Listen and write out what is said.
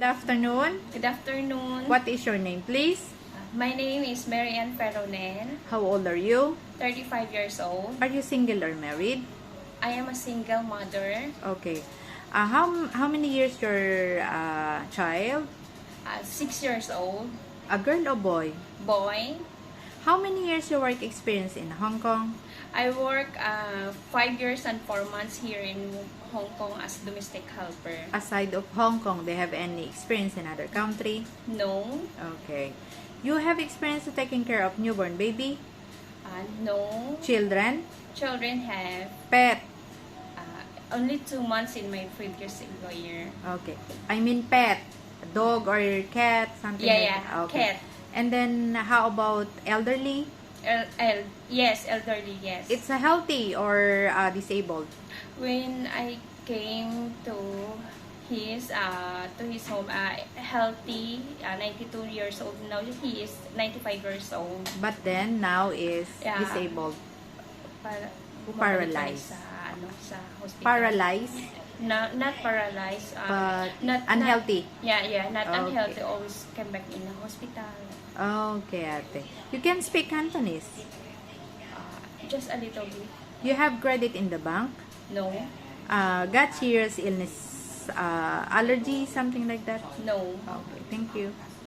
Good afternoon. Good afternoon. What is your name, please? My name is Mary Ann Ferronen, How old are you? 35 years old. Are you single or married? I am a single mother, Okay. How many years your child? 6 years old, A girl or boy? boy. How many years your work experience in Hong Kong? I work 5 years and 4 months here in Hong Kong as domestic helper. Aside of Hong Kong, they have any experience in other country? No, Okay. You have experience to taking care of newborn baby, no. children, Children have pet. only 2 months in my previous employer. Okay. I mean pet, dog or cat, something like that. Yeah, Okay. cat. And then how about elderly? Yes, elderly, yes. It's a healthy or disabled? When I came to his home, healthy, 92 years old. Now he is 95 years old. But then now is Yeah. disabled. Bumabalik Paralyzed. sa hospital. Paralyzed, Not paralyzed. but not unhealthy. Not Okay. unhealthy. Always come back in the hospital. Okay, ate. You can speak Cantonese. Just a little bit. You have credit in the bank. No. Got serious illness, allergy, something like that. No. Okay, thank you.